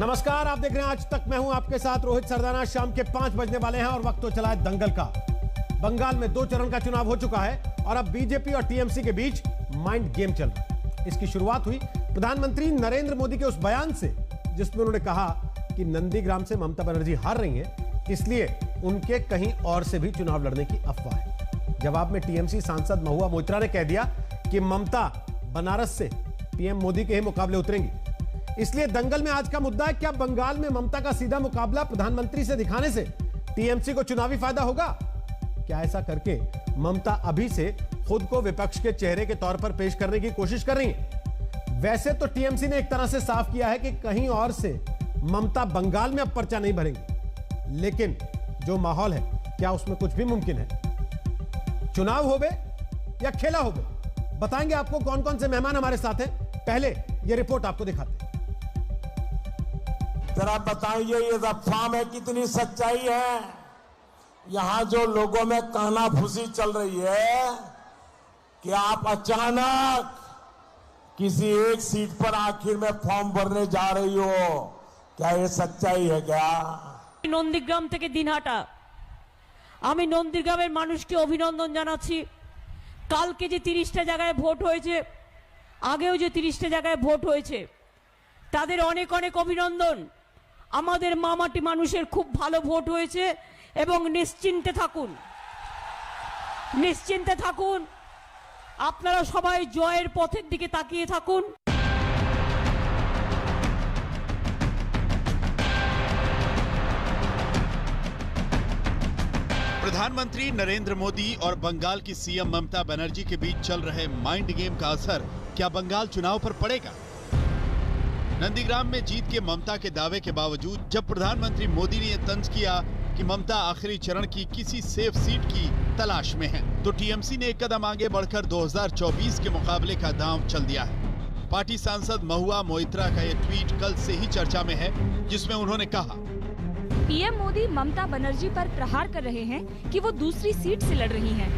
नमस्कार, आप देख रहे हैं आज तक। मैं हूं आपके साथ रोहित सरदाना। शाम के 5 बजने वाले हैं और वक्त तो चला है दंगल का। बंगाल में 2 चरण का चुनाव हो चुका है और अब बीजेपी और टीएमसी के बीच माइंड गेम चल रहा है। इसकी शुरुआत हुई प्रधानमंत्री नरेंद्र मोदी के उस बयान से जिसमें उन्होंने कहा कि नंदीग्राम से ममता बनर्जी हार रही हैं, इसलिए उनके कहीं और से भी चुनाव लड़ने की अफवाह है। जवाब में टीएमसी सांसद महुआ मोइत्रा ने कह दिया कि ममता बनारस से पीएम मोदी के ही मुकाबले उतरेंगी। इसलिए दंगल में आज का मुद्दा है, क्या बंगाल में ममता का सीधा मुकाबला प्रधानमंत्री से दिखाने से टीएमसी को चुनावी फायदा होगा? क्या ऐसा करके ममता अभी से खुद को विपक्ष के चेहरे के तौर पर पेश करने की कोशिश कर रही है? वैसे तो टीएमसी ने एक तरह से साफ किया है कि कहीं और से ममता बंगाल में अब पर्चा नहीं भरेंगी, लेकिन जो माहौल है क्या उसमें कुछ भी मुमकिन है? चुनाव होवे या खेला होवे, बताएंगे आपको कौन कौन से मेहमान हमारे साथ हैं। पहले ये रिपोर्ट आपको दिखाते हैं। जरा बताइए ये अफवाह में कितनी सच्चाई है। यहां जो लोगों में कानाफूसी चल रही है कि आप अचानक किसी एक सीट पर आखिर में फॉर्म भरने जा रही हो, क्या ये सच्चाई है क्या? नंदीग्राम থেকে দিনহাটা আমি নন্দীগ্রামের মানুষকে অভিনন্দন জানাচ্ছি। কালকে যে 30টা জায়গায় ভোট হয়েছে, আগেও যে 30টা জায়গায় ভোট হয়েছে, তাদের অনেক অনেক অভিনন্দন। আমাদের মামাটি মানুষের খুব ভালো ভোট হয়েছে এবং নিশ্চিন্তে থাকুন, নিশ্চিন্তে থাকুন। আপনারা সবাই জয়ের পথের দিকে তাকিয়ে থাকুন। प्रधानमंत्री नरेंद्र मोदी और बंगाल की सीएम ममता बनर्जी के बीच चल रहे माइंड गेम का असर क्या बंगाल चुनाव पर पड़ेगा? नंदीग्राम में जीत के ममता के दावे के बावजूद जब प्रधानमंत्री मोदी ने यह तंज किया कि ममता आखिरी चरण की किसी सेफ सीट की तलाश में है, तो टीएमसी ने एक कदम आगे बढ़कर 2024 के मुकाबले का दांव चल दिया है। पार्टी सांसद महुआ मोइत्रा का यह ट्वीट कल से ही चर्चा में है, जिसमें उन्होंने कहा, पीएम मोदी ममता बनर्जी पर प्रहार कर रहे हैं कि वो दूसरी सीट से लड़ रही हैं।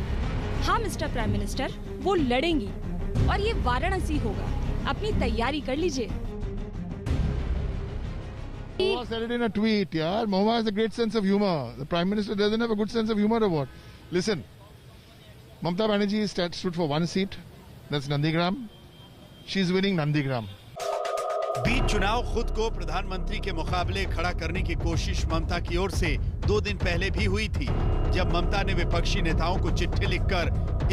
हाँ मिस्टर प्राइम मिनिस्टर, वो लड़ेंगी और ये वाराणसी होगा। अपनी तैयारी कर लीजिए। Mahua said it in a tweet, yaar. Mahua has a great sense of humor. The Prime Minister doesn't have a good sense of humor or what? Listen, Mamata Banerjee stood for one seat. That's Nandigram. She's winning Nandigram. बीच चुनाव खुद को प्रधानमंत्री के मुकाबले खड़ा करने की कोशिश ममता की ओर से 2 दिन पहले भी हुई थी, जब ममता ने विपक्षी नेताओं को चिट्ठी लिखकर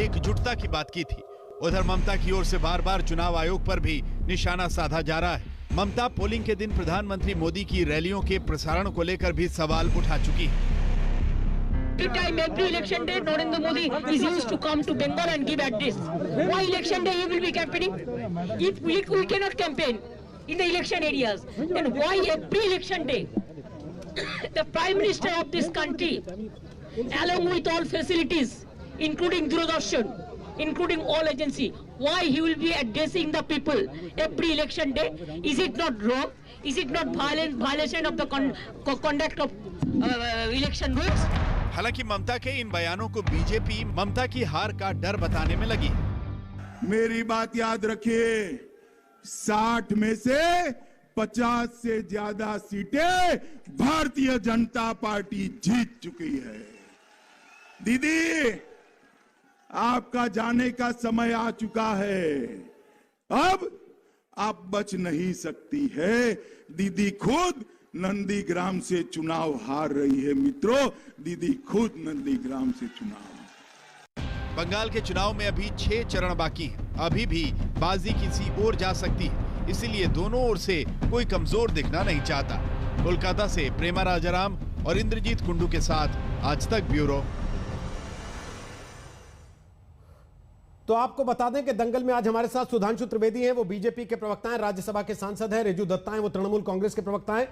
एकजुटता की बात की थी। उधर ममता की ओर से बार बार चुनाव आयोग पर भी निशाना साधा जा रहा है। ममता पोलिंग के दिन प्रधानमंत्री मोदी की रैलियों के प्रसारण को लेकर भी सवाल उठा चुकी है। Every time, every election day, Narendra Modi is used to come to Bengal and give address. Why election day he will be campaigning? If we cannot campaign in the election areas, then why every election day the Prime Minister of this country, along with all facilities, including Doordarshan, including all agency, why he will be addressing the people every election day? Is it not wrong? Is it not violation of the conduct of election rules? हालांकि ममता के इन बयानों को BJP ममता की हार का डर बताने में लगी है। मेरी बात याद रखिए, 60 में से 50 से ज्यादा सीटें भारतीय जनता पार्टी जीत चुकी है। दीदी, आपका जाने का समय आ चुका है। अब आप बच नहीं सकती है। दीदी खुद नंदीग्राम से चुनाव हार रही है। मित्रों, दीदी खुद नंदीग्राम से चुनाव। बंगाल के चुनाव में अभी 6 चरण बाकी हैं। अभी भी बाजी किसी ओर जा सकती है, इसीलिए दोनों ओर से कोई कमजोर दिखना नहीं चाहता। कोलकाता से प्रेमा राजाराम और इंद्रजीत कुंडू के साथ आज तक ब्यूरो। तो आपको बता दें कि दंगल में आज हमारे साथ सुधांशु त्रिवेदी हैं, वो बीजेपी के प्रवक्ता हैं, राज्यसभा के सांसद हैं। रेजू दत्ता हैं, वो तृणमूल कांग्रेस के प्रवक्ता हैं।